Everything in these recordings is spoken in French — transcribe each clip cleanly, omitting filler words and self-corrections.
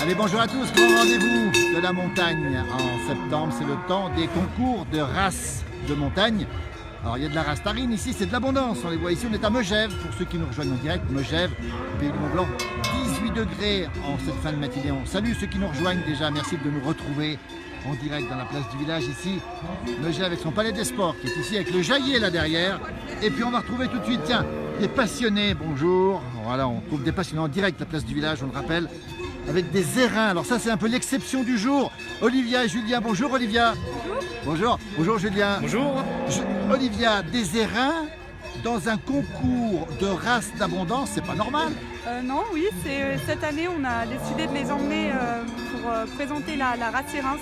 Allez, bonjour à tous, grand rendez-vous de la montagne en septembre, c'est le temps des concours de races de montagne. Alors il y a de la race tarine, ici c'est de l'abondance, on les voit ici, on est à Megève, pour ceux qui nous rejoignent en direct, Megève, pays du Mont Blanc, 18 degrés en cette fin de matinée. On salue ceux qui nous rejoignent déjà, merci de nous retrouver en direct dans la place du village ici, Megève avec son palais des sports qui est ici avec le Jaillet là derrière. Et puis on va retrouver tout de suite, tiens, des passionnés, bonjour, voilà on trouve des passionnés en direct la place du village, on le rappelle, avec des airains. Alors ça c'est un peu l'exception du jour. Olivia et Julien, bonjour Olivia. Bonjour. Bonjour Julien. Bonjour. Olivia, des airains dans un concours de races d'abondance, c'est pas normal. Non, oui, cette année on a décidé de les emmener pour présenter la race Airain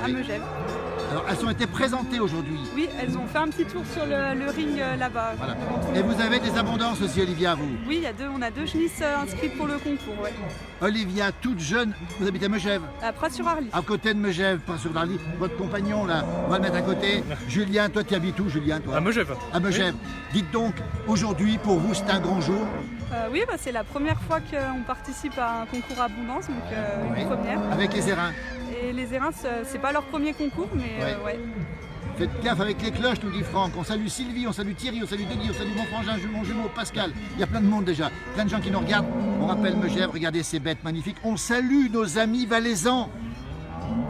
à Megève. Alors elles ont été présentées aujourd'hui. Oui, elles ont fait un petit tour sur le ring là-bas. Voilà. Et vous avez des abondances aussi Olivia, vous? Oui, on a deux genisses inscrites pour le concours. Ouais. Olivia, toute jeune, vous habitez à Megève? À Pras-sur-Arly. À côté de Megève, Pras-sur-Arly. Votre compagnon là, on va le mettre à côté. Julien, toi tu habites où Julien toi? À Megève. À Megève. Oui. Dites donc, aujourd'hui pour vous c'est un grand jour? Oui, c'est la première fois qu'on participe à un concours abondance, donc une première. Avec les airains? Et les airains, c'est pas leur premier concours, mais ouais. Faites gaffe avec les cloches, nous dit Franck. On salue Sylvie, on salue Thierry, on salue Denis, on salue mon frangin, mon jumeau, Pascal. Il y a plein de monde déjà, plein de gens qui nous regardent. On rappelle Megève, regardez ces bêtes magnifiques. On salue nos amis valaisans.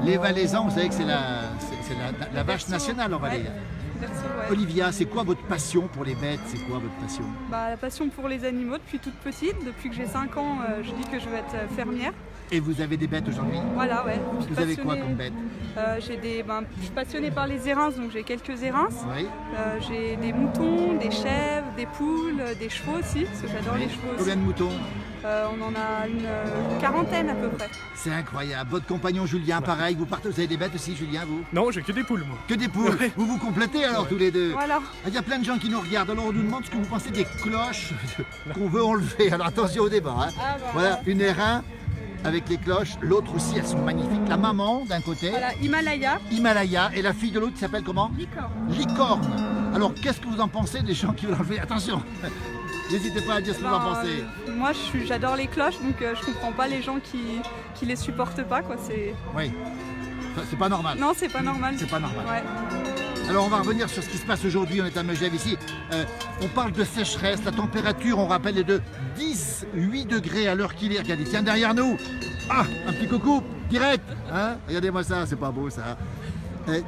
Les valaisans, vous savez que c'est la vache nationale en Valais. Ouais. Olivia, c'est quoi votre passion pour les bêtes? C'est quoi votre passion? La passion pour les animaux depuis toute petite. Depuis que j'ai 5 ans, je dis que je veux être fermière. Et vous avez des bêtes aujourd'hui? Voilà, ouais. Vous avez quoi comme bêtes? Je suis passionnée par les érins, donc j'ai quelques érins. Oui. J'ai des moutons, des chèvres, des poules, des chevaux aussi, parce que j'adore les chevaux aussi. Combien de moutons? On en a une quarantaine à peu près. C'est incroyable. Votre compagnon Julien, pareil, vous avez des bêtes aussi Julien, vous? Non, j'ai que des poules moi. Que des poules? Ouais. Vous vous complétez alors tous les deux? Voilà. Il y a plein de gens qui nous regardent, alors on nous demande ce que vous pensez des cloches qu'on veut enlever. Alors attention au débat. Hein. Voilà, une airain avec les cloches, l'autre aussi, elles sont magnifiques. La maman d'un côté. Voilà, Himalaya. Himalaya, et la fille de l'autre qui s'appelle comment? Licorne. Licorne. Alors qu'est-ce que vous en pensez des gens qui veulent enlever? Attention, n'hésitez pas à dire ce que vous en pensez. Moi j'adore les cloches, donc je comprends pas les gens qui les supportent pas, quoi. Oui, c'est pas normal. Non, c'est pas normal. C'est pas normal. Ouais. Alors on va revenir sur ce qui se passe aujourd'hui, on est à Megève ici. On parle de sécheresse, la température, on rappelle, est de 18 degrés à l'heure qu'il est. Regardez, tiens derrière nous. Ah, un petit coucou, direct. Hein, regardez-moi ça, c'est pas beau ça.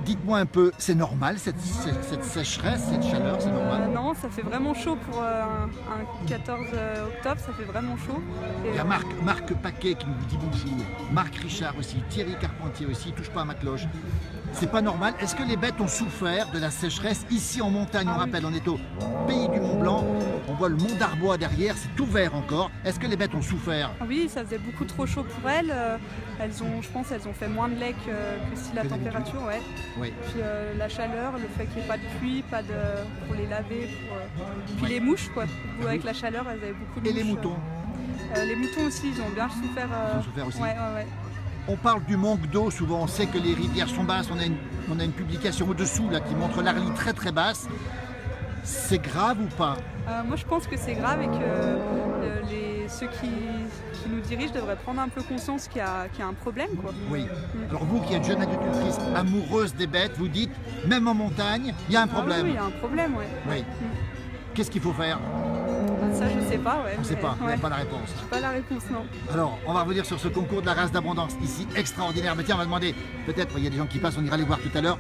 Dites-moi un peu, c'est normal cette sécheresse, cette chaleur, c'est normal? Non, ça fait vraiment chaud pour un 14 octobre, ça fait vraiment chaud. Il y a Marc Paquet qui nous dit bonjour, Marc Richard aussi, Thierry Carpentier aussi, touche pas à ma cloche. C'est pas normal. Est-ce que les bêtes ont souffert de la sécheresse ici en montagne? On rappelle, on est au pays du Mont Blanc, on voit le mont d'Arbois derrière, c'est tout vert encore. Est-ce que les bêtes ont souffert? Oui, ça faisait beaucoup trop chaud pour elles. Je pense qu'elles ont fait moins de lait que si la température, ouais. Oui. Puis la chaleur, le fait qu'il n'y ait pas de pluie, pas pour les laver, puis les mouches, quoi. Avec la chaleur, elles avaient beaucoup de mouches. Et les moutons? Les moutons aussi, ils ont bien souffert. Ils ont souffert aussi. Ouais. On parle du manque d'eau, souvent on sait que les rivières sont basses, on a une publication au-dessous là qui montre l'Arly très très basse. C'est grave ou pas? Moi je pense que c'est grave et que ceux qui nous dirigent devraient prendre un peu conscience qu'il y a un problème, quoi. Oui. Alors vous qui êtes jeune agricultrice, amoureuse des bêtes, vous dites, même en montagne, il y a un problème. Oui, il y a un problème, ouais. Oui. Qu'est-ce qu'il faut faire? Ça, je sais pas, ouais. On ne sait pas, vous n'avez pas la réponse. Je n'ai pas la réponse, non. Alors, on va revenir sur ce concours de la race d'abondance, ici, extraordinaire. Mais tiens, on va demander, peut-être, il y a des gens qui passent, on ira les voir tout à l'heure.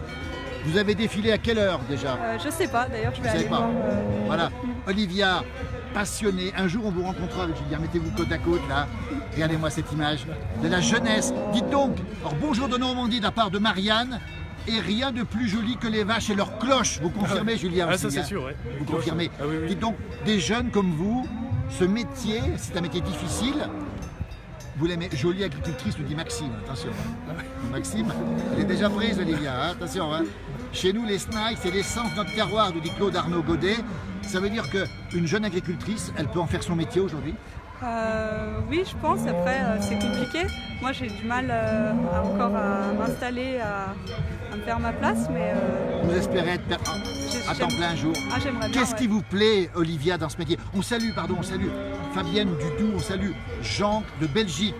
Vous avez défilé à quelle heure déjà? Je sais pas, d'ailleurs, je vais aller voir. Voilà, Olivia, passionnée. Un jour, on vous rencontrera avec Julien. Mettez-vous côte à côte, là. Regardez-moi cette image de la jeunesse. Dites donc, alors, bonjour de Normandie de la part de Marianne. Et rien de plus joli que les vaches et leurs cloches. Vous confirmez, Julien? Ah, ça c'est sûr, ouais. Vous confirmez. Ah, oui. Dites donc, des jeunes comme vous, ce métier, c'est un métier difficile. Vous l'aimez? Jolie agricultrice, nous dit Maxime. Attention. Maxime, elle est déjà prise, Olivia. Hein, attention. Hein. Chez nous, les snipes, c'est l'essence de notre terroir, nous dit Claude Arnaud Godet. Ça veut dire qu'une jeune agricultrice, elle peut en faire son métier aujourd'hui? Oui, je pense. Après, c'est compliqué. Moi, j'ai du mal encore à m'installer, à me faire ma place, mais... Vous espérez être à temps plein un jour. Ah, j'aimerais bien. Qu'est-ce qui vous plaît, Olivia, dans ce métier? On salue Fabienne du Doubs, on salue Jean de Belgique,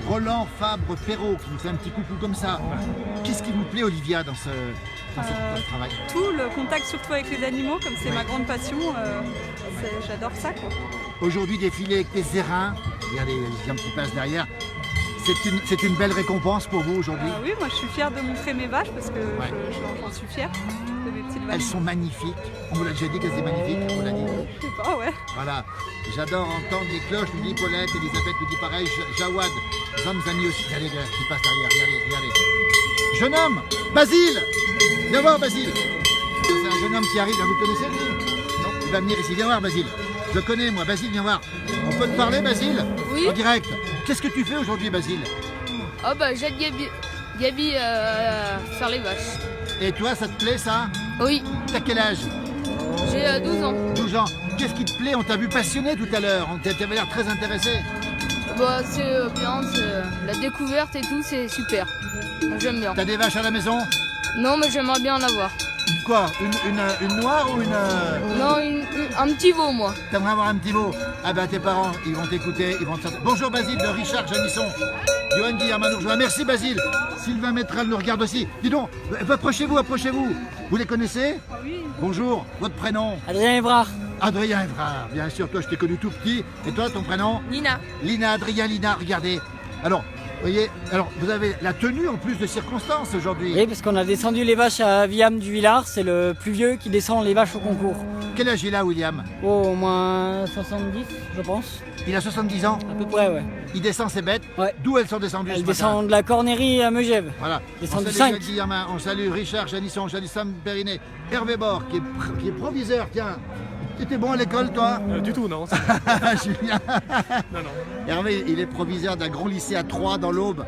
Roland Fabre-Perrault qui nous fait un petit coucou comme ça. Qu'est-ce qui vous plaît, Olivia, dans ce travail? Tout le contact, surtout avec les animaux, comme c'est ma grande passion, j'adore ça, quoi. Aujourd'hui, défiler avec tes airains, regardez les gens qui passent derrière, c'est une belle récompense pour vous aujourd'hui. Oui, moi je suis fière de montrer mes vaches parce que j'en suis fière de mes petites vaches. Elles sont magnifiques. On vous l'a déjà dit qu'elles étaient magnifiques, on vous l'a dit. Je sais pas, ouais. Voilà. J'adore entendre les cloches, nous dit Paulette, Elisabeth nous dit pareil, Jawad, Zamzani aussi. Regardez, qui passe derrière, regardez. Jeune homme, Basile. Viens voir, Basile. C'est un jeune homme qui arrive, vous le connaissez lui? Non, il va venir ici. Viens voir, Basile. Je le connais, moi. Basile, viens voir. On peut te parler, Basile? Oui. En direct. Qu'est-ce que tu fais aujourd'hui, Basile? Oh bah j'aide Gabi faire les vaches. Et toi, ça te plaît, ça? Oui, T'as quel âge? j'ai 12 ans. 12 ans. Qu'est-ce qui te plaît? On t'a vu passionné tout à l'heure. T'avais l'air très intéressé. Bah c'est bien, la découverte et tout, c'est super. J'aime bien. T'as des vaches à la maison? Non mais j'aimerais bien en avoir. Quoi? Une noire ou une... Non, un petit veau moi. T'aimerais avoir un petit veau? Ah ben tes parents, ils vont t'écouter, ils vont te... Bonjour Basile de Richard Janisson. Johan Guillermo nous rejoint. Merci Basile. Sylvain Métral nous regarde aussi. Dis donc, approchez-vous. Vous les connaissez? Oui. Bonjour, votre prénom? Adrien Évrard. Adrien Évrard, bien sûr, toi je t'ai connu tout petit. Et toi, ton prénom? Nina. Lina, Adrien, Lina, regardez. Alors, vous voyez, vous avez la tenue en plus de circonstances aujourd'hui. Oui, parce qu'on a descendu les vaches à Viam du Villard, c'est le plus vieux qui descend les vaches au concours. Quel âge il a, William? Oh, au moins 70, je pense. Il a 70 ans. À peu près, ouais. Il descend ses bêtes. Ouais. D'où elles sont descendues Elles ce matin? descendent de la Cornerie à Megève. Voilà. Descend On du salue 5. Guillaume, on salue Richard, Janisson, Janissam Périnet, Hervé Bord, qui est proviseur, tiens. Tu étais bon à l'école, toi? Du tout, non. Julien. Non, non. Hervé, il est proviseur d'un grand lycée à Troyes, dans l'Aube.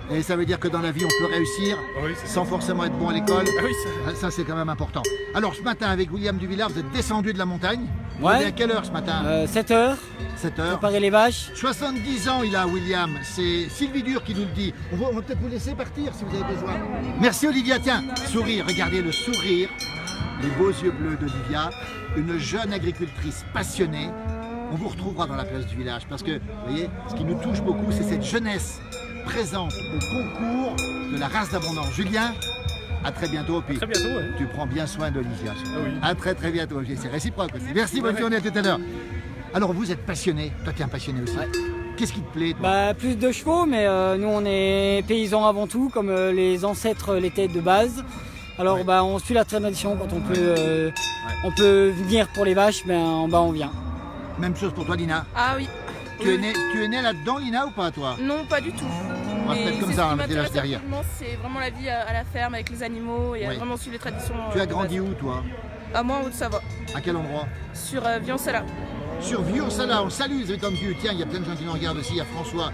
Et ça veut dire que dans la vie, on peut réussir Oui, c'est ça. sans forcément être bon à l'école. Ah oui, Ça, c'est quand même important. Alors, ce matin, avec William Duvillard, vous êtes descendu de la montagne. Vous Ouais. venez à quelle heure ce matin? 7 heures, 7 heures. préparer les vaches. 70 ans, il a, William. C'est Sylvie Dur qui nous le dit. On va peut-être vous laisser partir si vous avez besoin. Merci, Olivia. Tiens, sourire. Regardez le sourire. Les beaux yeux bleus d'Olivia. Une jeune agricultrice passionnée. On vous retrouvera dans la place du village parce que, vous voyez, ce qui nous touche beaucoup, c'est cette jeunesse présente au concours de la race d'abondance. Julien, à très bientôt. Puis, très bientôt, ouais. tu prends bien soin d'Olivia. Ah oui. À très très bientôt. C'est réciproque aussi. Merci, bonne journée, à tout à l'heure. Alors, vous êtes passionné. Toi, tu es un passionné aussi. Ouais. Qu'est-ce qui te plaît, toi? Bah, plus de chevaux, mais nous on est paysans avant tout, comme les ancêtres l'étaient de base. Alors Ouais. bah, on suit la tradition quand on peut venir pour les vaches, ben on vient. Même chose pour toi, Lina. Ah oui. Tu es né là-dedans, Lina, ou pas, toi? Non, pas du tout. On va se Mais mettre comme c'est ça, ce on qui va mettre les vaches m'intéresse derrière. absolument, c'est vraiment la vie à la ferme avec les animaux et Oui. vraiment suivre les traditions. Tu as de grandi base. où, toi? À moi, en Haute-Savoie, À quel endroit? sur Vion-Sala. Sur Vieux-Sala, on salue les habitants de Vieux. Tiens, il y a plein de gens qui nous regardent aussi. Il y a François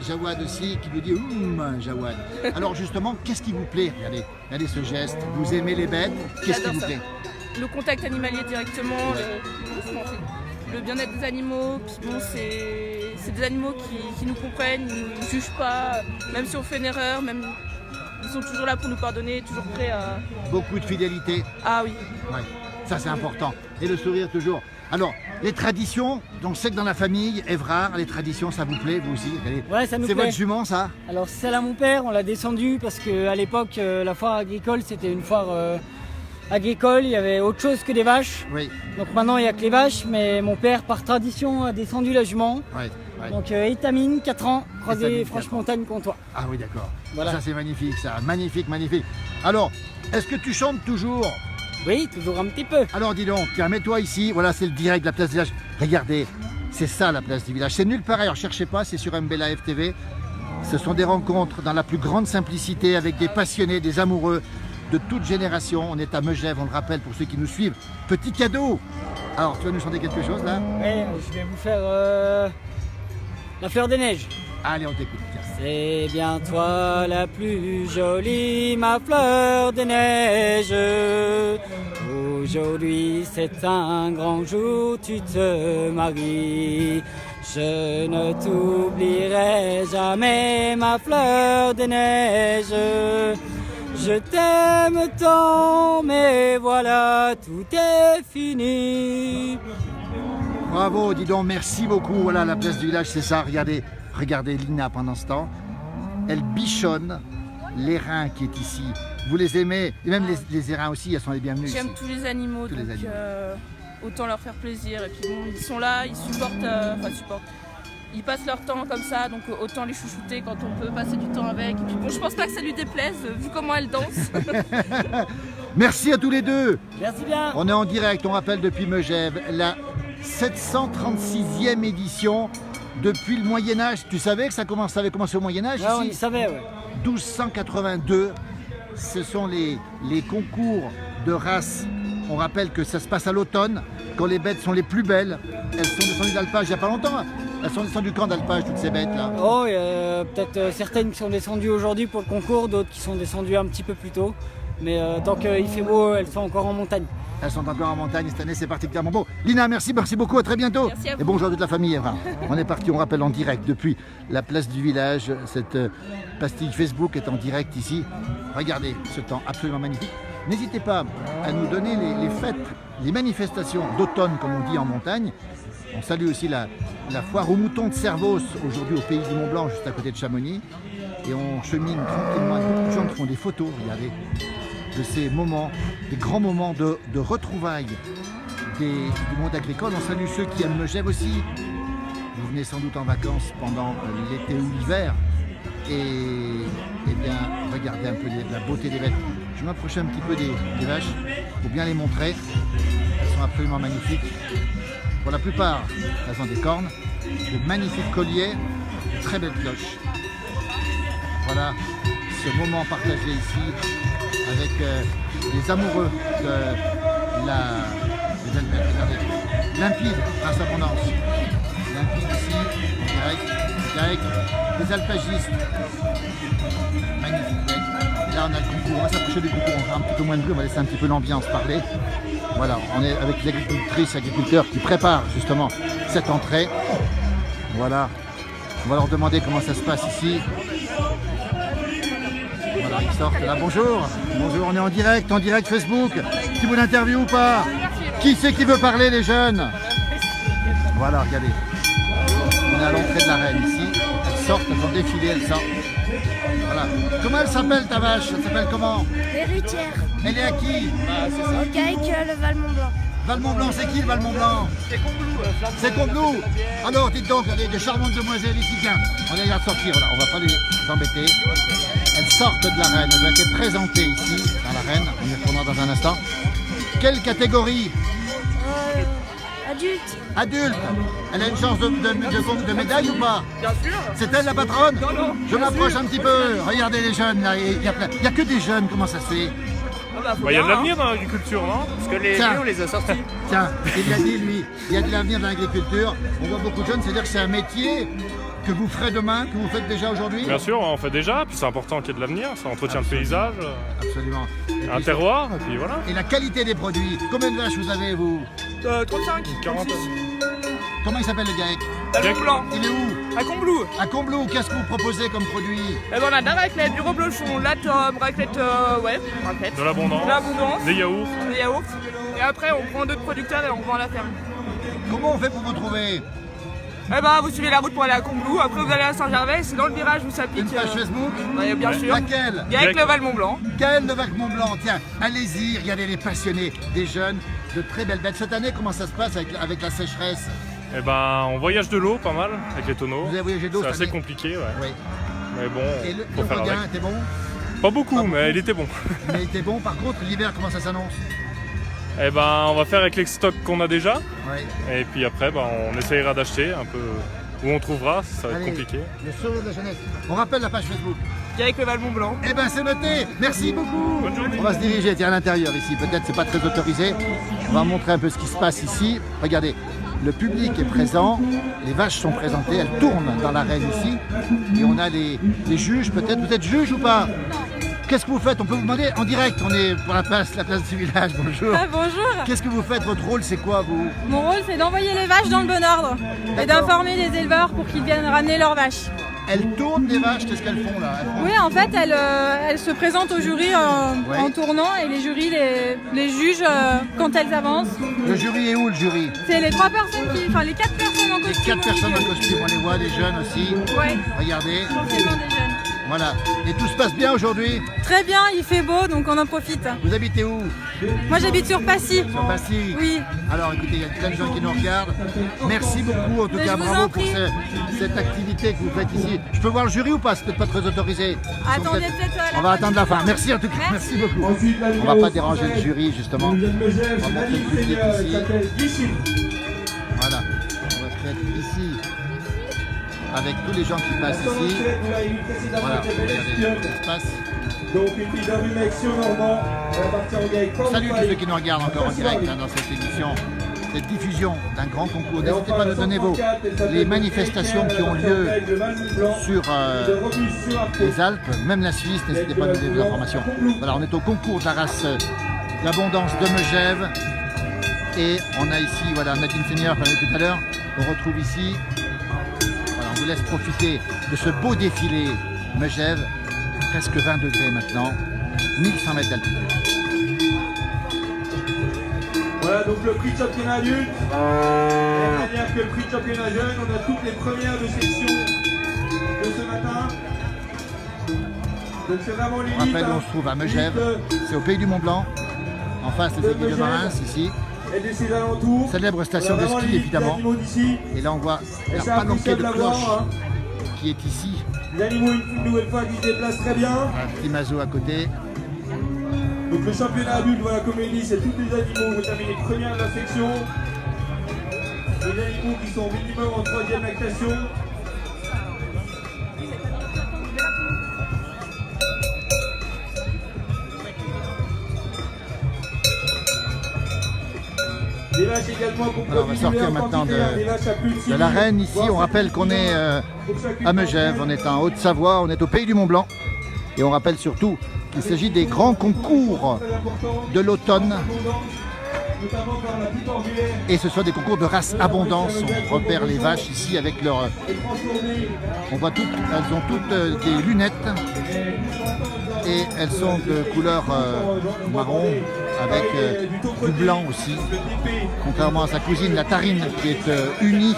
Jawad aussi qui nous dit Jawad. Alors justement, qu'est-ce qui vous plaît? Regardez ce geste. Vous aimez les bêtes? Qu'est-ce qui J'adore vous ça. plaît? Le contact animalier directement, le bien-être des animaux. Puis bon, c'est des animaux qui nous comprennent, ils ne nous jugent pas. Même si on fait une erreur, même ils sont toujours là pour nous pardonner, toujours prêts à... Beaucoup de fidélité. Ah oui. Ouais, ça c'est important. Et le sourire toujours. Alors, les traditions, donc c'est que dans la famille, Évrard, les traditions, ça vous plaît, vous aussi? Regardez. Ouais, ça nous C'est plaît. votre jument, ça? Alors celle à mon père, on l'a descendu parce qu'à l'époque, la foire agricole, c'était une foire agricole, il y avait autre chose que des vaches. Oui, Donc maintenant, il n'y a que les vaches, mais mon père, par tradition, a descendu la jument. ouais. Donc Étamine, 4 ans, Étamine, croisé 4 Franche-Montagne, Comtois. Ah oui, d'accord. Voilà. Ça c'est magnifique, ça. Magnifique, magnifique. Alors, est-ce que tu chantes toujours? Oui, toujours un petit peu. Alors dis donc, tiens, mets-toi ici, voilà, c'est le direct de la place du village. Regardez, c'est ça la place du village. C'est nulle part ailleurs, cherchez pas, c'est sur MBLA FTV. Ce sont des rencontres dans la plus grande simplicité avec des passionnés, des amoureux de toute génération. On est à Megève, on le rappelle pour ceux qui nous suivent. Petit cadeau. Alors, tu vas nous chanter quelque chose là? Ouais, je vais vous faire la fleur des neiges. Allez, on t'écoute. Tiens. C'est bien toi la plus jolie, ma fleur des neiges. Aujourd'hui c'est un grand jour, tu te maries. Je ne t'oublierai jamais, ma fleur des neiges. Je t'aime tant, mais voilà, tout est fini. Bravo, dis donc, merci beaucoup. Voilà, la place du village, c'est ça. Regardez Lina pendant ce temps. Elle bichonne l'airain qui est ici. Vous les aimez, et même les airains aussi, elles sont les bienvenues ici. J'aime tous les animaux, Tous les donc animaux. autant leur faire plaisir. Et puis bon, ils sont là, ils supportent, ils passent leur temps comme ça, donc autant les chouchouter quand on peut passer du temps avec. Et puis bon, je pense pas que ça lui déplaise, vu comment elle danse. Merci à tous les deux. Merci bien. On est en direct, on rappelle depuis Megève, la 736e édition depuis le Moyen-Âge. Tu savais que ça avait commencé au Moyen-Âge Ah, on ici le savait, ouais. 1282, ce sont les concours de race. On rappelle que ça se passe à l'automne, quand les bêtes sont les plus belles. Elles sont descendues d'alpage il n'y a pas longtemps. Elles sont descendues quand d'alpage, toutes ces bêtes-là? Oh, il y a peut-être certaines qui sont descendues aujourd'hui pour le concours, d'autres qui sont descendues un petit peu plus tôt. Mais tant qu'il fait beau, elles sont encore en montagne. Elles sont encore en montagne, cette année c'est particulièrement beau. Lina, merci beaucoup, à très bientôt. Merci à vous. Et bonjour à toute la famille. Eva. On est parti, on rappelle en direct depuis la place du village. Cette pastille Facebook est en direct ici. Regardez ce temps absolument magnifique. N'hésitez pas à nous donner les fêtes, les manifestations d'automne comme on dit en montagne. On salue aussi la foire aux moutons de Servos, aujourd'hui au pays du Mont Blanc, juste à côté de Chamonix. Et on chemine tranquillement avec beaucoup de gens qui font des photos, regardez, de ces moments, des grands moments de retrouvailles du monde agricole. On salue ceux qui aiment Megève aussi. Vous venez sans doute en vacances pendant l'été ou l'hiver. Et bien, regardez un peu la beauté des bêtes. Je vais m'approcher un petit peu des vaches pour bien les montrer. Elles sont absolument magnifiques. Pour la plupart, elles ont des cornes, de magnifiques colliers, de très belles cloches. Voilà ce moment partagé ici avec les amoureux de limpide, grâce à abondance. Limpide ici, en direct, des alpagistes. Magnifique bête. Et là on a le concours, on va s'approcher du concours, on va un petit peu moins de bruit, on va laisser un petit peu l'ambiance parler. Voilà, on est avec les agricultrices, agriculteurs qui préparent justement cette entrée. Voilà, on va leur demander comment ça se passe ici. Voilà, ils sortent là. Bonjour, on est en direct Facebook. Qui vous l'interview ou pas? Qui c'est qui veut parler, les jeunes? Voilà, regardez. On est à l'entrée de l'arène ici. Elles sortent, elles ont défilé, elles sortent. Voilà. Comment elle s'appelle ta vache? Elle s'appelle comment? Héritière. Elle est à qui? Au GAEC le Val-Mont-Blanc. Val-Mont-Blanc, c'est qui le Val-Mont-Blanc? C'est Combloux. Alors, dites donc, il y a des charmantes demoiselles ici. Tiens, on va les sortir, voilà. On va pas les embêter. Elles sortent de l'arène, elles ont été présentées ici, dans l'arène. On y retournera dans un instant. Quelle catégorie? Adulte. Adulte. Elle a une chance de médaille ou pas? Bien sûr. C'est elle la patronne? Non. Je m'approche un petit peu. Regardez les jeunes là. Il y a que des jeunes, comment ça se fait? Il y a de l'avenir dans l'agriculture, non? Parce que les Tiens. vieux, on les a sortis. Tiens, il a dit lui, il y a de l'avenir dans l'agriculture. On voit beaucoup de jeunes, c'est-à-dire que c'est un métier que vous ferez demain, que vous faites déjà aujourd'hui? Bien sûr, on fait déjà, puis c'est important qu'il y ait de l'avenir, ça entretient le paysage, Absolument. un terroir, et puis voilà. Et la qualité des produits. Combien de vaches vous avez, vous? 35, 40. Comment il s'appelle le GAEC? Val-Mont-Blanc, Il est où? à Combloux. À Combloux. Qu'est-ce que vous proposez comme produit? Eh ben, on a de la raclette, du reblochon, de la tome, raclette, raclette. De l'abondance, De l'abondance, des yaourts. des yaourts. Et après, on prend d'autres producteurs et on vend à la ferme. Comment on fait pour vous trouver? Eh ben, vous suivez la route pour aller à Combloux, après vous allez à Saint-Gervais, c'est dans le virage où ça pique. Une page Facebook? Ouais, bien sûr. Laquelle? Et avec le Val-Mont-Blanc. Gaël de Val-Mont-Blanc, tiens, allez-y, regardez les passionnés, des jeunes, de très belles bêtes. Cette année, comment ça se passe avec la sécheresse? Eh ben, on voyage de l'eau pas mal, avec les tonneaux. Vous avez voyagé d'eau C'est cette assez année? compliqué, ouais. Oui. Mais bon, Et le faut faire regain avec. était bon? Pas beaucoup, Pas mais beaucoup. il était bon. Mais il était bon. Par contre, l'hiver, comment ça s'annonce? Eh ben, on va faire avec les stocks qu'on a déjà, Oui. et puis après, ben, on essayera d'acheter un peu où on trouvera, ça va être Allez, compliqué. Le saut de la jeunesse. On rappelle la page Facebook. Et avec le Val-Mont-Blanc. Eh ben c'est noté, merci beaucoup. Bonne journée. On va se diriger tiens, à l'intérieur ici, peut-être c'est pas très autorisé. On va montrer un peu ce qui se passe ici. Regardez, le public est présent, les vaches sont présentées, elles tournent dans l'arène ici. Et on a les juges, peut-être, vous êtes juge ou pas? Qu'est-ce que vous faites? On peut vous demander en direct, on est pour la place du village, bonjour. Ah, bonjour, Qu'est-ce que vous faites? Votre rôle c'est quoi vous? mon rôle c'est d'envoyer les vaches dans le bon ordre et D'accord. d'informer les éleveurs pour qu'ils viennent ramener leurs vaches. Elles tournent des vaches, qu'est-ce qu'elles font là? Elles font- Oui, en fait, elle se présente au jury en tournant et les jurys les jugent quand elles avancent. Le jury est où le jury? C'est les 3 personnes enfin les 4 personnes en Les costume. 4 personnes en costume, on les voit, les jeunes aussi. Ouais, Regardez, essentiellement des jeunes. voilà. Et tout se passe bien aujourd'hui? Très bien, il fait beau, donc on en profite. Vous habitez où? Moi, j'habite sur Passy. Sur Passy? Oui. Alors écoutez, il y a plein de gens qui nous regardent. Merci beaucoup en tout Mais cas, je vous bravo en pour prie. cette activité que vous faites ici. Je peux voir le jury ou pas? C'est peut-être pas très autorisé. Ils sont Attendez peut-être- peut-être à la On va fin attendre du la fin. tournoi. Merci en tout cas, merci beaucoup. Ensuite, la On va numéro pas déranger 5, le jury justement. qui nous vient de Megève, On va c'est montrer le Daniel public Seigneur, ici. qui s'appelle Ici. Voilà, on va se mettre ici avec tous les gens qui passent La ici. Saint-Michel, vous l'avez vu précédemment, Voilà, qui s'appelle regardez ce qui Espionne. se passe. Donc une mise en rue avec Normand, on va partir en gag. Salut tous ceux qui nous regardent encore en direct dans cette émission, cette diffusion d'un grand concours. N'hésitez pas à nous donner les manifestations qui ont lieu sur les Alpes, même la Suisse, n'hésitez pas à nous donner des informations. Voilà, on est au concours de la race d'abondance de Megève. Et on a ici, voilà, Nadine Seigneur, comme tout à l'heure, on retrouve ici. Voilà, on vous laisse profiter de ce beau défilé Megève, presque 20 degrés maintenant, 1100 mètres d'altitude. Voilà donc le prix de championnat adulte. De la même manière que le prix de championnat jeune, on a toutes les premières de section de ce matin. Donc c'est vraiment On l'élite. rappelle où on se trouve à Megève, c'est au pays du Mont Blanc, en face des aiguilles de Marins ici. Et de ses alentours. Célèbre station On a de vraiment ski l'élite évidemment. des animaux d'ici. Et là on voit Et la c'est un palanquée de de la cloches voir, hein. qui est ici. Les animaux une nouvelle fois qui se déplacent très bien. Un petit mazo à côté. Donc le championnat adulte, voilà comme il dit, c'est tous les animaux. Vous avez les premières de la section. Les animaux qui sont au minimum en 3e lactation. Des vaches également qu'on peut Alors on va sortir visualiser en maintenant quantité, hein, des vaches à plus de 6 de l'arène ici. On rappelle qu'on est à Megève, on est en Haute-Savoie, on est au pays du Mont Blanc. Et on rappelle surtout qu'il s'agit des grands concours de l'automne. Et ce sont des concours de race abondance. On repère les vaches ici avec leur... On voit toutes, elles ont toutes des lunettes. Et elles sont de couleur marron avec du blanc aussi. Contrairement à sa cousine, la tarine, qui est unie.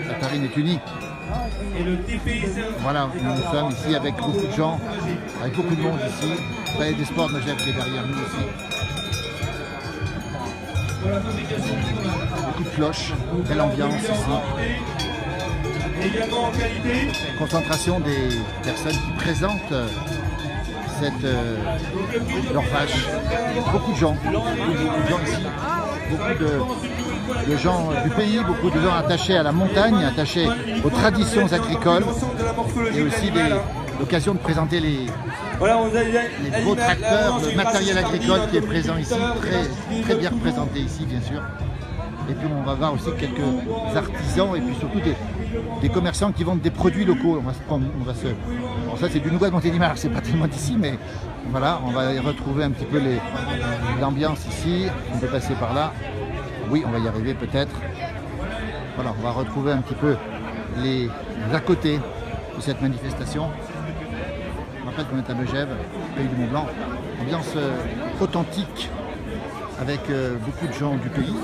La tarine est unie. Voilà, nous sommes ici avec beaucoup de gens, avec beaucoup de monde ici. Le Palais des Sports de Megève qui est derrière nous aussi. Beaucoup de cloches, belle ambiance ici. Également en qualité. Concentration des personnes qui présentent leur vache. Beaucoup de gens ici. Beaucoup de gens du pays, beaucoup de gens attachés à la montagne, attachés aux traditions agricoles et aussi l'occasion de présenter les beaux tracteurs, le matériel agricole qui est présent ici, très bien représenté ici bien sûr. Et puis on va voir aussi quelques artisans et puis surtout des commerçants qui vendent des produits locaux. Bon, ça c'est du nougat de Montélimar, c'est pas tellement d'ici, mais voilà, on va y retrouver un petit peu l'ambiance ici. On peut passer par là. Oui, on va y arriver peut-être. Voilà, on va retrouver un petit peu les à côté de cette manifestation. Je rappelle qu'on est à Megève, pays du Mont Blanc. Ambiance authentique avec beaucoup de gens du pays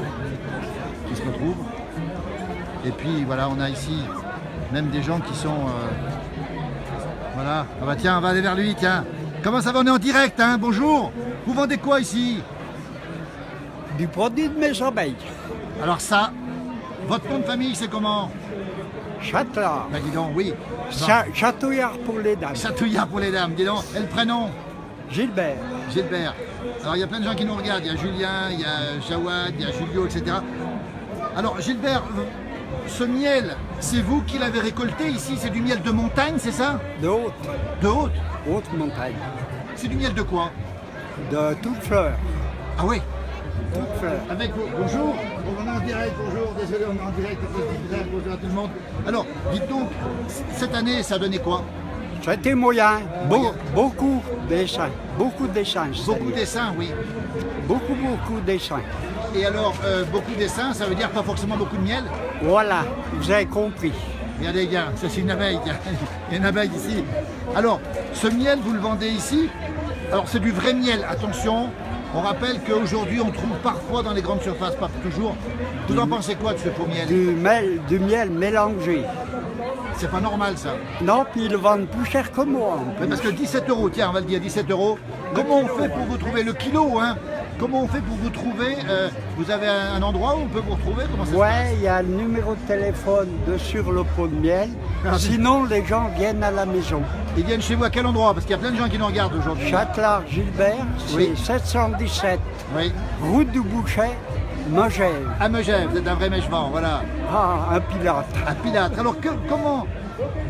qui se retrouvent. Et puis voilà, on a ici même des gens qui sont... voilà, ah bah tiens, on va aller vers lui, tiens. Comment ça va? On est en direct, hein? Bonjour. Vous vendez quoi ici? Du produit de mes abeilles. Alors ça, votre nom de famille, c'est comment? Châtelard. Bah dis donc, oui. Chatouillard pour les dames. Chatouillard pour les dames, dis donc. Et le prénom? Gilbert. Gilbert. Alors il y a plein de gens qui nous regardent. Il y a Julien, il y a Jawad, il y a Julio, etc. Alors Gilbert, ce miel, c'est vous qui l'avez récolté ici? C'est du miel de montagne, c'est ça? De haute. De haute? Haute montagne. C'est du miel de quoi? De toutes fleurs. Ah oui? Toutes fleurs. Avec vous. Bonjour. On est en direct, bonjour. Désolé, on est en direct. Bonjour à tout le monde. Alors, dites donc, cette année, ça a donné quoi? C'était moyen. Beaucoup d'essaims. Beaucoup d'essaims. Beaucoup d'essaims, oui. Beaucoup d'essaims. Et alors, beaucoup d'essaims, ça veut dire pas forcément beaucoup de miel? Voilà, vous avez compris. Regardez, gars, ça c'est une abeille. Il y a une abeille ici. Alors, ce miel, vous le vendez ici. Alors, c'est du vrai miel, attention. On rappelle qu'aujourd'hui, on trouve parfois dans les grandes surfaces, pas toujours. Vous en pensez quoi de ce faux miel? Du miel mélangé. C'est pas normal, ça. Non, puis ils le vendent plus cher que moi. Mais parce que 17 €, tiens, on va le dire, 17 €. Comment on fait pour vous trouver le kilo, hein? Comment on fait pour vous trouver? Vous avez un endroit où on peut vous retrouver? Comment ça se passe? Ouais, il y a le numéro de téléphone sur le pot de miel. Sinon, les gens viennent à la maison. Ils viennent chez vous à quel endroit? Parce qu'il y a plein de gens qui nous regardent aujourd'hui. Châtelard-Gilbert, c'est Oui. 717, Oui. route du Bouchet, Megève. À Megève, vous êtes un vrai mèchevant, voilà. Ah, un pilote. À Pilâtre. Alors, comment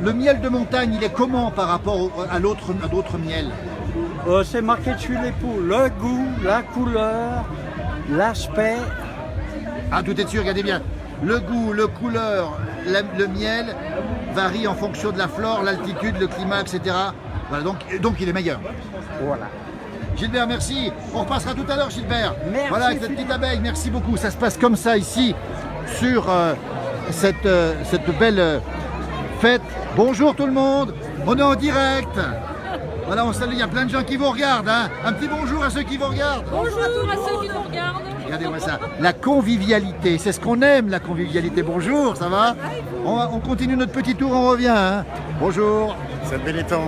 le miel de montagne, il est comment par rapport à d'autres miels? C'est marqué dessus les pots. Le goût, la couleur, l'aspect. Ah, tout est dessus, regardez bien. Le goût, le couleur, le miel varie en fonction de la flore, l'altitude, le climat, etc. Voilà, donc il est meilleur. Voilà. Gilbert, merci. On repassera tout à l'heure, Gilbert. Merci, Voilà, avec cette petite abeille. Merci beaucoup. Ça se passe comme ça ici, sur cette belle fête. Bonjour tout le monde. On est en direct. Voilà, on salue. Il y a plein de gens qui vous regardent. Hein. Un petit bonjour à ceux qui vous regardent. Bonjour à ceux qui nous regardent. Regardez-moi ça. La convivialité. C'est ce qu'on aime, la convivialité. Bonjour, ça va? On continue notre petit tour, on revient. Hein. Bonjour. C'est le Benetton,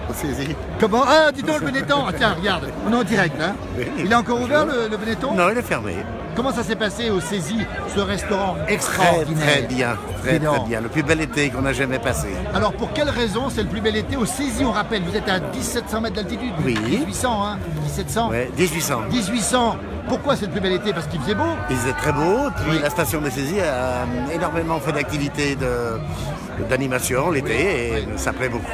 au saisie. Comment? Ah, dis donc le Benetton. Ah, tiens, regarde, on est en direct. Hein. Il est encore ouvert le Benetton? Non, il est fermé. Comment ça s'est passé au Saisie, ce restaurant Très, extraordinaire? très bien. Très, très bien. Le plus bel été qu'on a jamais passé. Alors pour quelle raison c'est le plus bel été au Saisie? On rappelle, vous êtes à 1700 mètres d'altitude. Oui. 1800, hein? 1700. Ouais, 1800. 1800. Pourquoi c'est le plus bel été? Parce qu'il faisait beau. Il faisait très beau. Puis Oui. la station des saisies a énormément fait d'activités d'animation l'été et ça plaît beaucoup.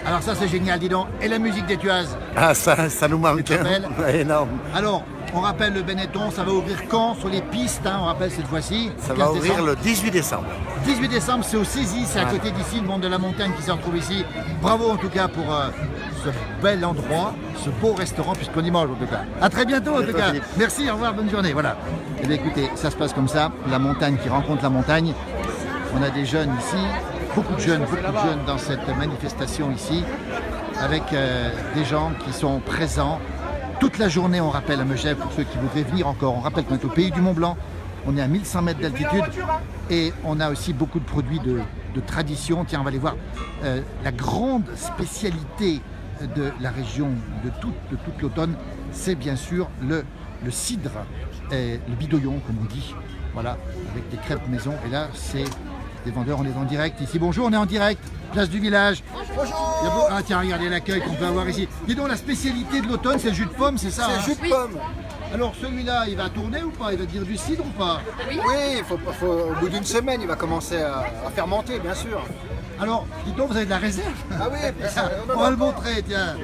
Alors ça c'est génial, dis donc. Et la musique des Tuazes? Ah, ça nous manque. C'est très belle. Ouais, énorme. Alors, on rappelle le Benetton, ça va ouvrir quand sur les pistes, hein, on rappelle cette fois-ci. Ça 15 va ouvrir décembre. le 18 décembre. 18 décembre, c'est au Saisie, c'est à Ouais. côté d'ici, le monde de la montagne qui se retrouve ici. Bravo en tout cas pour ce bel endroit, ce beau restaurant, puisqu'on y mange en tout cas. À très bientôt en tout cas. Philippe. Merci, au revoir, bonne journée. Voilà. Eh bien écoutez, ça se passe comme ça, la montagne qui rencontre la montagne. On a des jeunes ici, beaucoup de jeunes dans cette manifestation ici, avec des gens qui sont présents. Toute la journée, on rappelle à Megève, pour ceux qui voudraient venir encore, on rappelle qu'on est au pays du Mont Blanc, on est à 1100 mètres d'altitude et on a aussi beaucoup de produits de tradition. Tiens, on va aller voir la grande spécialité de la région de toute l'automne, c'est bien sûr le cidre, et le bidoyon comme on dit, voilà, avec des crêpes maison. Et là, c'est des vendeurs, on est en direct ici. Bonjour, on est en direct, place du village. Bonjour. Ah tiens, regardez l'accueil qu'on peut avoir ici. Dis donc, la spécialité de l'automne, c'est le jus de pomme, c'est ça? C'est le jus de pomme. Alors celui-là, il va tourner ou pas? Il va dire du cidre ou pas? Oui, au bout d'une semaine, il va commencer à fermenter, bien sûr. Alors, dis donc, vous avez de la réserve? Ah oui, On va le montrer, tiens.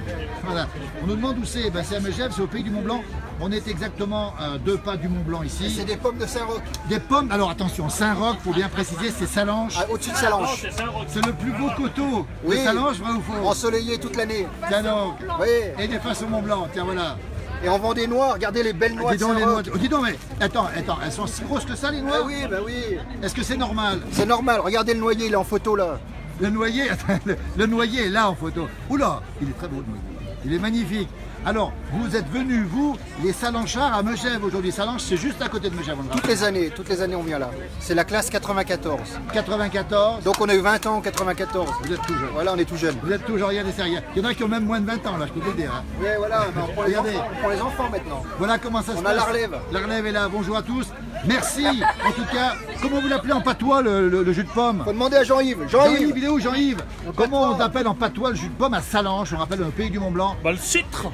Voilà. On nous demande où c'est. Ben, c'est à Megève, c'est au pays du Mont Blanc. On est exactement à 2 pas du Mont Blanc ici. C'est des pommes de Saint-Roch. Des pommes, alors attention, Saint-Roch, faut bien préciser, c'est Salanches. Ah, au-dessus de Salanches. C'est le plus beau coteau Oui. de Salanches, vrai ou faux? Ensoleillé toute l'année. Tiens donc. Oui. Et des faces au Mont Blanc, tiens voilà. Et on vend des noix, regardez les belles noix Dis de donc, les noix. Saint-Roch. Dis donc, mais attends, elles sont si grosses que ça, les noix? Bah oui. Est-ce que c'est normal? C'est normal, regardez le noyer, il est en photo là. Le noyer, attends, le noyer est là en photo. Oula, il est très beau le noyer. Il est magnifique. Alors, vous êtes venus, vous, les Salanchards, à Megève aujourd'hui. Salanches, c'est juste à côté de Megève. Toutes les années on vient là. C'est la classe 94. 94. Donc on a eu 20 ans en 94. Vous êtes tout jeune. Voilà, on est tout jeune. Vous êtes toujours rien des sérieux. Il y en a qui ont même moins de 20 ans, là, je peux vous le dire. Hein. Oui, voilà, on prend les Regardez. enfants, on prend les enfants maintenant. Voilà comment ça se On passe. a la relève. La relève est là. Bonjour à tous. Merci. En tout cas, comment vous l'appelez en patois, le jus de pomme? Faut demander à Jean-Yves. Jean-Yves, il est où Jean-Yves? Comment on appelle en patois le jus de pomme à Salanches? On rappelle le pays du Mont Blanc. Bah, le citre.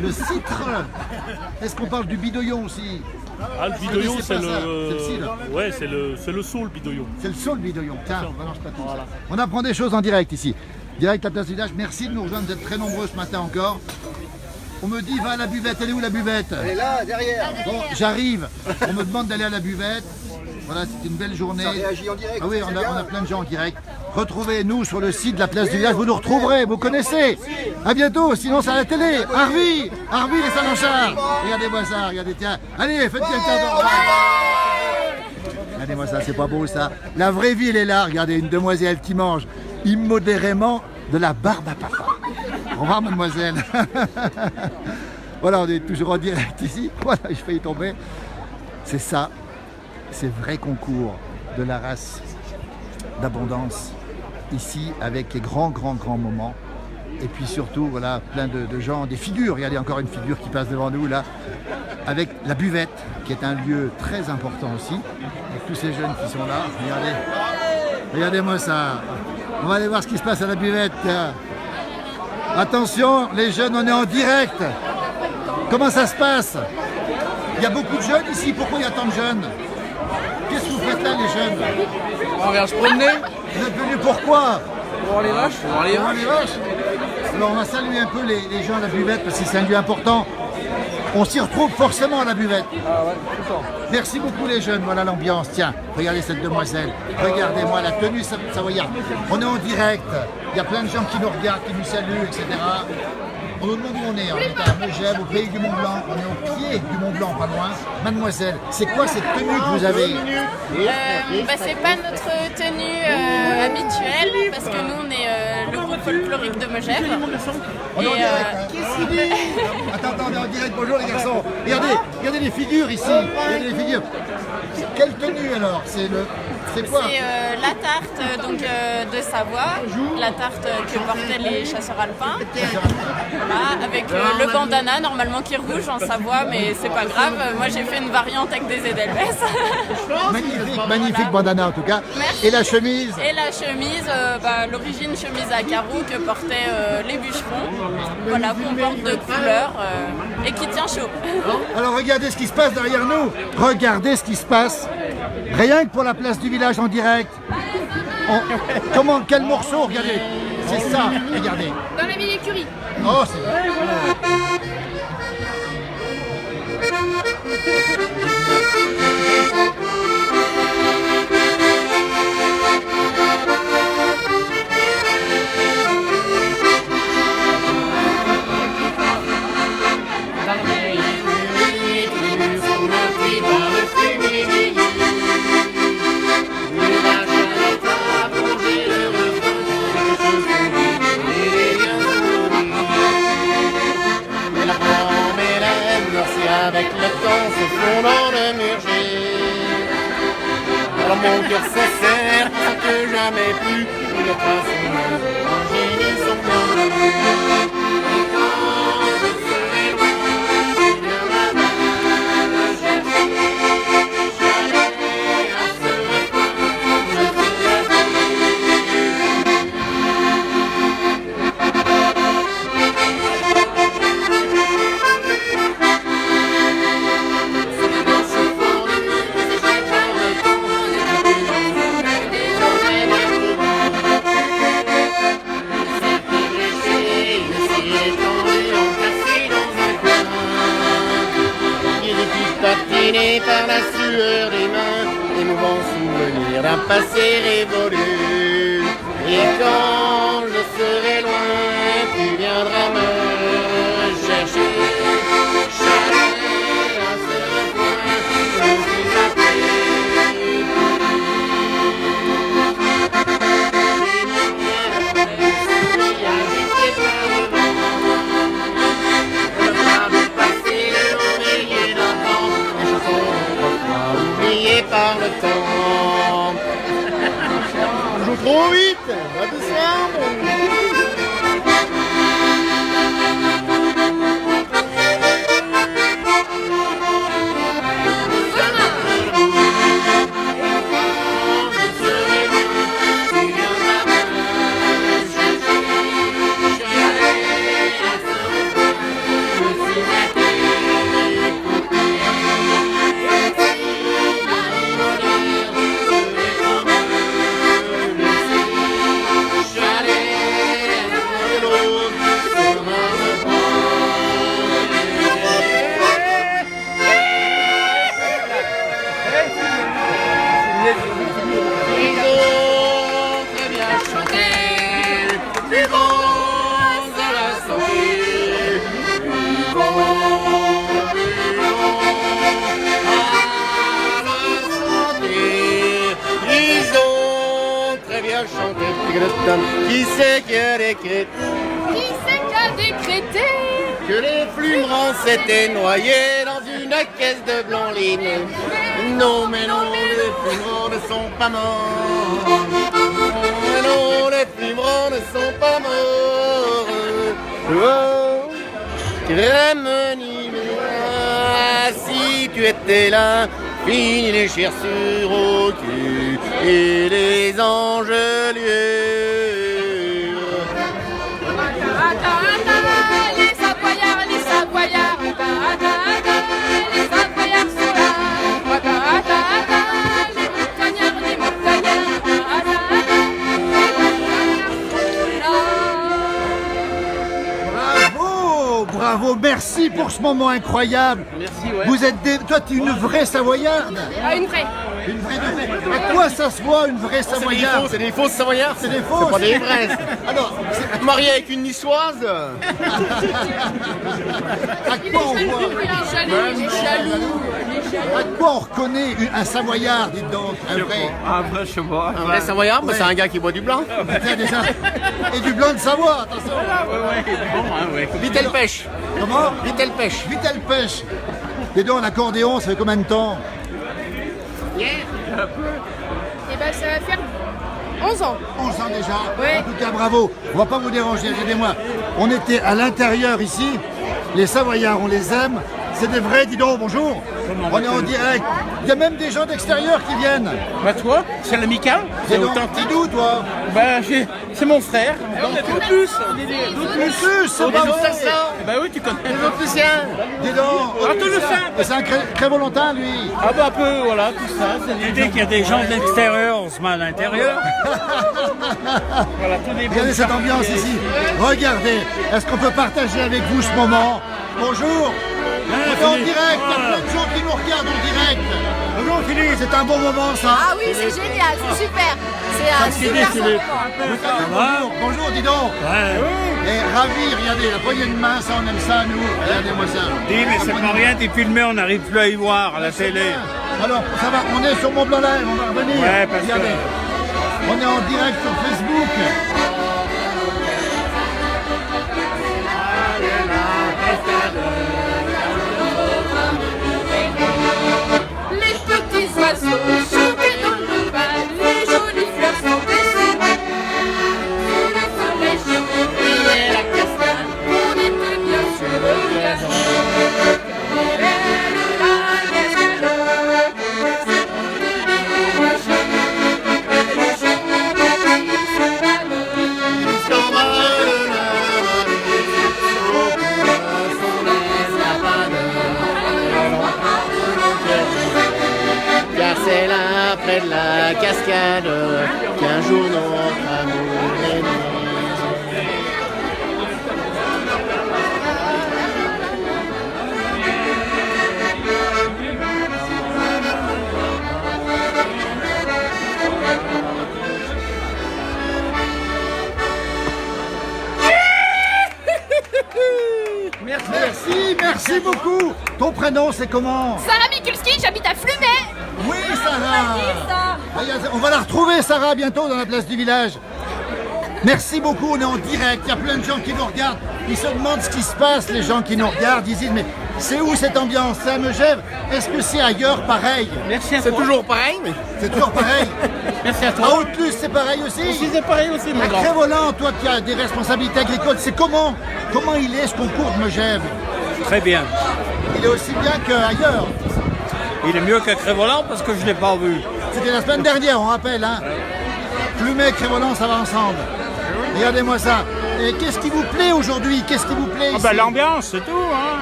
Le citre. Est-ce qu'on parle du bidoyon aussi? Ah, le bidoyon, c'est c'est pas ça, le. c'est le cidre. Ouais, c'est le saut, le bidoyon. C'est le saut le bidoyon. Tiens, on mélange pas tout ça. On apprend des choses en direct ici. Direct à la place du village. Merci de nous rejoindre, vous êtes très nombreux ce matin encore. On me dit, va à la buvette. Elle est où la buvette? Elle est là, derrière. Bon, j'arrive. On me demande d'aller à la buvette. Voilà, c'était une belle journée. Ça réagit en direct. Ah oui, c'est on bien. a plein de gens en direct. Retrouvez-nous sur le site de la place du village. Vous nous retrouverez, vous connaissez. À bientôt, sinon c'est à la télé. Harvey les Salanchards. Regardez-moi ça, regardez, tiens. Allez, faites quelqu'un d'autre. Regardez-moi ça, c'est pas beau ça. La vraie vie, elle est là. Regardez, une demoiselle qui mange immodérément de la barbe à papa. Au revoir, mademoiselle. Voilà, on est toujours en direct ici. Voilà, j'ai failli tomber. C'est ça, ces vrais concours de la race d'abondance. Ici, avec les grands moments. Et puis surtout, voilà, plein de gens, des figures. Regardez, encore une figure qui passe devant nous, là. Avec la buvette, qui est un lieu très important aussi. Avec tous ces jeunes qui sont là. Regardez. Regardez-moi ça. On va aller voir ce qui se passe à la buvette. Attention, les jeunes, on est en direct. Comment ça se passe? Il y a beaucoup de jeunes ici. Pourquoi il y a tant de jeunes? Qu'est-ce que vous faites là, les jeunes? On vient se promener. Vous êtes venus pourquoi? Pour voir les vaches. Pour voir les vaches. Alors on va saluer un peu les gens à la buvette parce que c'est un lieu important. On s'y retrouve forcément à la buvette. Ah ouais, tout le temps. Merci beaucoup les jeunes, voilà l'ambiance. Tiens, regardez cette demoiselle. Regardez-moi la tenue savoyarde. On est en direct. Il y a plein de gens qui nous regardent, qui nous saluent, etc. On nous demande où on est. On est à Megève, au pays du Mont Blanc. On est au pied du Mont Blanc, pas loin. Mademoiselle, c'est quoi cette tenue que vous avez? C'est pas notre tenue habituelle parce que nous on est le groupe folklorique de Megève. On est en direct. Qu'est-ce qu'il dit? Attends, on est en direct. Bonjour les garçons. Regardez les figures ici. Regardez les figures. Quelle tenue alors? C'est quoi? C'est la tarte de Savoie, la tarte que portaient les chasseurs alpins. Voilà, avec le bandana normalement qui est rouge en Savoie, mais c'est pas grave. Moi j'ai fait une variante avec des Edelweiss. Magnifique bandana en tout cas. Merci. Et la chemise? Et la chemise, l'origine chemise à carreaux que portaient les bûcherons. Voilà, qu'on porte de couleur et qui tient chaud. Alors regardez ce qui se passe derrière nous. Regardez ce qui se passe. Rien que pour la place du village en direct. Quel morceau? Regardez. C'est ça. Regardez. Dans la mini écurie. Oh, c'est vrai. Avec le temps se fond dans le murger. Alors mon cœur se serre plus que jamais plus. Le prince génie son bien. Et quand je serai loin, il viendra me chercher. J'allais à ce point, je par la sueur des mains, émouvant souvenir d'un passé révolu. Et quand je serai loin, tu viendras me chercher. J'allais à ce point, je suis appelé. Par le temps. On joue trop vite, va doucement. Santé. chanter. Qui c'est qui a décrété? Qui c'est qui a décrété Que les flumerans s'étaient noyés dans une caisse de blanc-line. Non, mais non, les flumerans ne sont pas morts. Non, les flumerans ne sont pas morts. Oh, Crémenie, si tu étais là, fini les chaussures au cul et les engelures. Les Savoyards sont là. Les montagnards Bravo, merci pour ce moment incroyable. Merci, ouais. Vous êtes toi, tu es une vraie Savoyarde. Ah, une vraie. Une vraie de vraie. À quoi ça se voit une vraie Savoyarde? C'est des fausses Savoyards. C'est des fausses. C'est pas des vraies. Alors, marié avec une niçoise. à quoi on voit? Il est jaloux. À quoi on reconnaît un Savoyard, dites donc? Un vrai. Un vrai, je sais pas. Un vrai Savoyard, bah, Ouais. c'est un gars qui boit du blanc. Tiens, déjà. Et du blanc de Savoie, attention. Ouais, bon, hein, ouais. Vitel pêche. Comment? Vitel pêche. Vitel pêche. Et donc, l'accordéon, ça fait combien de temps? Et ben ça va faire 11 ans. 11 ans déjà. Ouais. En tout cas, bravo. On va pas vous déranger, aidez-moi. On était à l'intérieur ici. Les Savoyards, on les aime. C'est des vrais, dis donc, bonjour. On est en direct. Il y a même des gens d'extérieur qui viennent. Bah toi, c'est l'amical. C'est authentique. D'où, toi? Bah c'est mon frère. Donc plus. Plus, c'est pas vrai. Bah oui, tu connais. Les autres Luciens. Dis donc. Attends, le sein. C'est un Crévolontin, lui. Ah bah un peu, voilà, tout ça. L'idée qu'il y a des gens de l'extérieur, on se met à l'intérieur. Voilà, tout des Regardez cette ambiance ici. Regardez. Est-ce qu'on peut partager avec vous ce moment? Bonjour. On est en direct. Il y a plein de gens qui nous regardent en direct. Bonjour, Philippe. C'est un bon moment, ça. Ah oui, c'est génial, c'est super. C'est un super moment. Bonjour, dis donc. Et ravi, regardez, la poignée de main, ça on aime ça, nous. Regardez-moi ça. Oui, mais c'est pas rien, t'es filmé, on n'arrive plus à y voir à la télé. Alors, ça va, on est sur Mont Blanc Live, on va revenir. Ouais, parce que- regardez. On est en direct sur Facebook. Les petits oiseaux chantaient dans le bal, les jolies fleurs sont dessinées. Sous le soleil chaud brillait la cascade, on était bien sur le gazon. Et belle la cascade, c'était le chant qui se Car c'est là près de la cascade qu'un jour notre amour est né. Merci beaucoup. Ton prénom, c'est comment? Sarah Mikulski, j'habite à Flumet. Oui, Sarah. On va la retrouver, Sarah, bientôt dans la place du village. Merci beaucoup, on est en direct. Il y a plein de gens qui nous regardent. Ils se demandent ce qui se passe, les gens qui nous regardent. Ils disent, mais c'est où cette ambiance? C'est à Megève? Est-ce que c'est ailleurs pareil? Merci à toi. C'est toujours pareil, mais... C'est toujours pareil. Merci à toi. À Haute-Luce, c'est pareil aussi. Aussi, c'est pareil aussi, mon À grand. Crévolant, toi qui as des responsabilités agricoles, c'est comment il est ce concours de Megève? Très bien. Il est aussi bien qu'ailleurs. Il est mieux qu'à Crévolant parce que je ne l'ai pas vu. C'était la semaine dernière, on rappelle. Hein. Plumet, Crévolant, ça va ensemble. Regardez-moi ça. Et qu'est-ce qui vous plaît aujourd'hui? Qu'est-ce qui vous plaît ici? L'ambiance, c'est tout. Hein.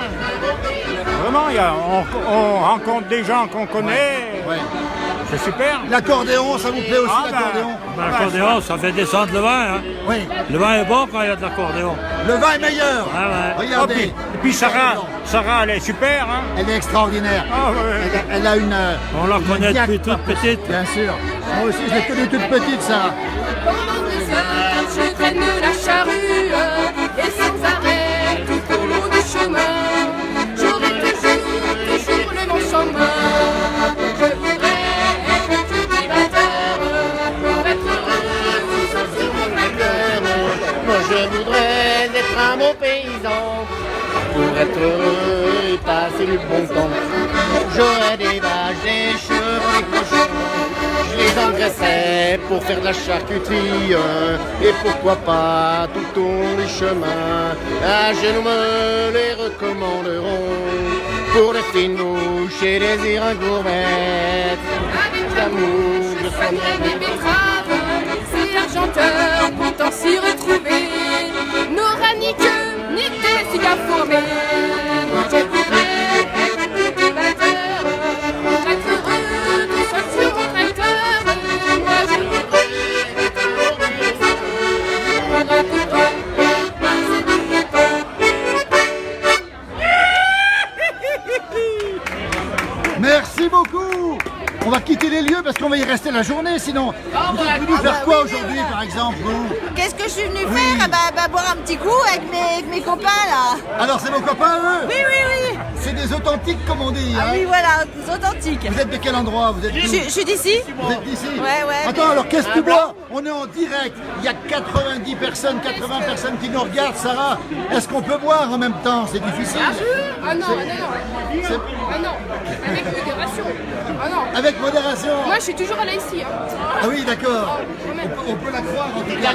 Vraiment, on rencontre des gens qu'on connaît. Ouais. C'est super. L'accordéon, ça vous plaît aussi, l'accordéon? L'accordéon, ça fait descendre le vin. Hein. Oui. Le vin est bon quand il y a de l'accordéon. Le vin est meilleur. Ah ouais. Regardez. Et puis Sarah, elle est super. Hein. Elle est extraordinaire. Ah ouais. Elle a une... On la une connaît niaque depuis toute pas possible. petite. Bien sûr. Moi aussi, je l'ai connue toute petite, Sarah. Pendant des heures, je traîne la charrue et sans arrêt tout au long du chemin. J'aurai toujours le manche en main. Je voudrais être cultivateur pour être heureux. voudrais être un bon paysan pour être heureux et passer du bon temps. J'aurais des vaches, des chevaux, des cochons. Je les engraisserais pour faire de la charcuterie. Et pourquoi pas tout au long du chemin. À genoux me les recommanderont pour des fines mouches et des iras gourmettes. D'amour, je soignerai des betteraves, c'est argenteur, content s'y retrouver. N'aura ni queue, ni tête, si qu'a formé. Moi je voudrais être cultivateur, être heureux, tout seul sur mon tracteur. Moi je voudrais être heureux, passer du bon temps. Merci beaucoup. On va quitter les lieux parce qu'on va y rester la journée sinon. Vous êtes venus faire quoi aujourd'hui par exemple vous? Qu'est-ce que je suis venue faire? Boire un petit coup avec mes copains là. Alors c'est vos copains eux? Oui, oui, oui. C'est des authentiques comme on dit. Ah hein? oui voilà, des authentiques. Vous êtes de quel endroit? Vous êtes Je suis d'ici. Vous êtes d'ici? Ouais, ouais. Attends, alors qu'est-ce que tu bois? On est en direct. Il y a 90 personnes, 80 personnes qui nous regardent, Sarah. Est-ce qu'on peut boire en même temps? C'est difficile. Ah non, ah non, avec modération. Ah non. Avec modération. Moi je suis toujours allée ici. Ah oui, d'accord. On peut la croire en tout cas.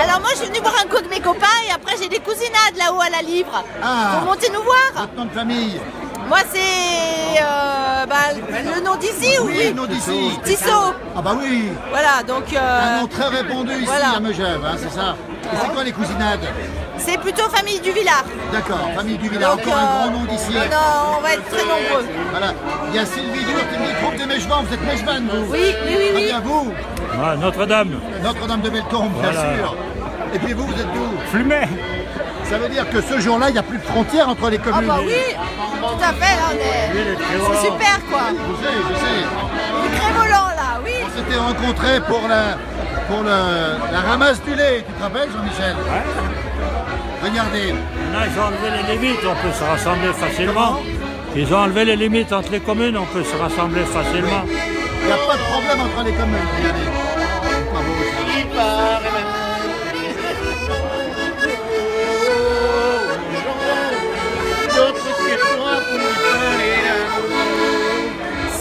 Alors moi je suis venue boire un coup avec mes copains et après j'ai des cousinades là-haut à la Livre. Ah. Pour monter nous voir. Votre nom de famille? Moi c'est le nom d'ici ou oui? Le nom d'ici. Tissot. Ah bah oui. Voilà donc. Un nom très répandu ici voilà. à Megève, hein, c'est ça. Et c'est quoi les cousinades? C'est plutôt famille du Villard. D'accord, famille du Villard, encore un grand nom d'ici. Non, on va être très nombreux. Voilà, il y a Sylvie Dur qui me dit groupe des Mèchevans, vous êtes Mèchevan vous? Oui, oui, oui. Très bien, vous? Ah, Notre-Dame. Notre-Dame de Bellecombe, bien sûr. Et puis vous, vous êtes d'où? Flumet. Ça veut dire que ce jour-là, il n'y a plus de frontières entre les communes. Ah bah oui, tout à fait, là on est... C'est super quoi. Je sais. Les Crévolants là, oui. On s'était rencontrés pour la ramasse du lait, tu te rappelles Jean-Michel? Ouais. Regardez. Là, ils ont enlevé les limites, on peut se rassembler facilement. Ils ont enlevé les limites entre les communes, on peut se rassembler facilement. Il n'y a pas de problème entre les communes, regardez.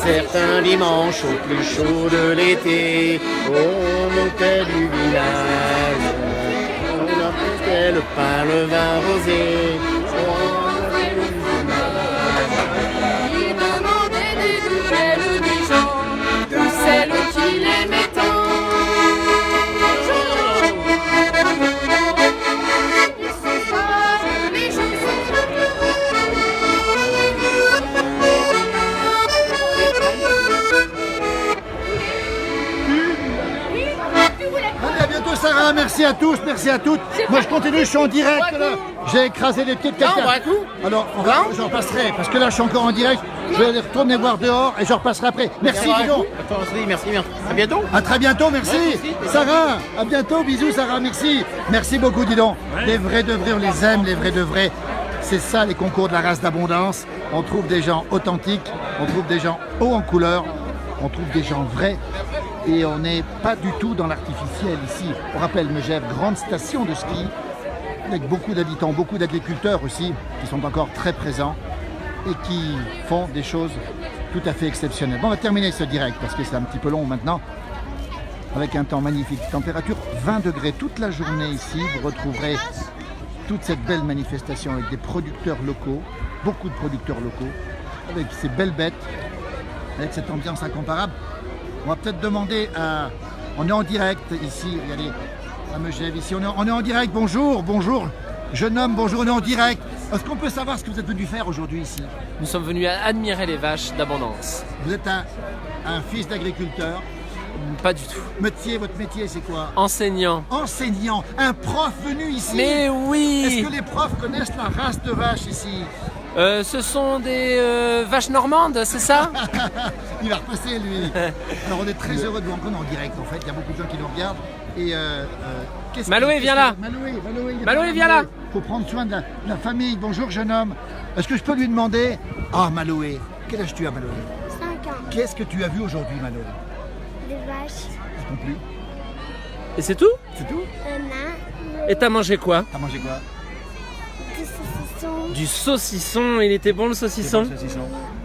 Certains dimanches au plus chaud de l'été, on montait du village, on apportait le pain, le vin rosé. Il demandait des nouvelles des gens, de celles qui l'aimaient tant. Ils sont sages, les gens Allez, à bientôt Sarah, merci à tous, merci à toutes. Moi je continue, je suis en direct là. J'ai écrasé les pieds de quelqu'un. Alors je repasserai, parce que là je suis encore en direct. Je vais aller retourner voir dehors et je repasserai après. Merci Didon. Merci. À bientôt. À très bientôt, merci. Sarah, à bientôt, bisous Sarah, merci. Merci beaucoup Didon. Les vrais de vrais, on les aime, les vrais de vrais. C'est ça les concours de la race d'abondance. On trouve des gens authentiques, on trouve des gens hauts en couleur, on trouve des gens vrais. Et on n'est pas du tout dans l'artificiel ici. On rappelle Megève, grande station de ski, avec beaucoup d'habitants, beaucoup d'agriculteurs aussi, qui sont encore très présents et qui font des choses tout à fait exceptionnelles. Bon, on va terminer ce direct parce que c'est un petit peu long maintenant, avec un temps magnifique. Température 20 degrés toute la journée ici. Vous retrouverez toute cette belle manifestation avec des producteurs locaux, beaucoup de producteurs locaux, avec ces belles bêtes, avec cette ambiance incomparable. On va peut-être demander à... On est en direct ici, regardez, à Megève, ici. On est en direct, bonjour, jeune homme, bonjour, on est en direct. Est-ce qu'on peut savoir ce que vous êtes venu faire aujourd'hui ici? Nous sommes venus admirer les vaches d'abondance. Vous êtes un fils d'agriculteur? Pas du tout. Votre métier, c'est quoi? Enseignant. Enseignant, un prof venu ici? Mais oui! Est-ce que les profs connaissent la race de vache ici? Ce sont des vaches normandes, c'est ça? Il va repasser lui. Alors on est très heureux de vous rencontrer en direct en fait, il y a beaucoup de gens qui nous regardent. Et Maloé, viens là. Maloé, viens là. Il faut prendre soin de la famille. Bonjour jeune homme. Est-ce que je peux lui demander? Ah Maloé, quel âge tu as Maloé? 5 ans. Qu'est-ce que tu as vu aujourd'hui Maloé? Des vaches. Je comprends plus. Et c'est tout? C'est tout? Et t'as mangé quoi? T'as mangé quoi? Du saucisson. Du saucisson, il était bon le saucisson?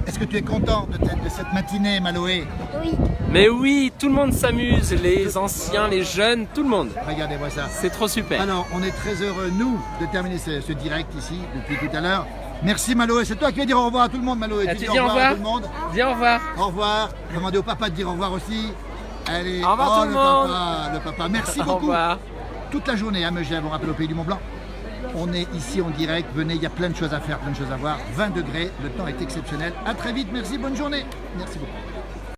Est-ce que tu es content de cette matinée, Maloé? Oui. Mais oui, tout le monde s'amuse, les anciens, les jeunes, tout le monde. Regardez-moi ça. C'est trop super. Alors, on est très heureux, nous, de terminer ce direct ici, depuis tout à l'heure. Merci Maloé, c'est toi qui vas dire au revoir à tout le monde, Maloé. Ah, tu tu dis au revoir à tout le monde. Dis au revoir. Au revoir. Demandez au papa de dire au revoir aussi. Allez, Au revoir tout le monde. Le papa, merci Au beaucoup. revoir. Toute la journée à Megève, on rappelle au Pays du Mont-Blanc. On est ici en direct, venez, il y a plein de choses à faire, plein de choses à voir. 20 degrés, le temps est exceptionnel. À très vite, merci, bonne journée. Merci beaucoup.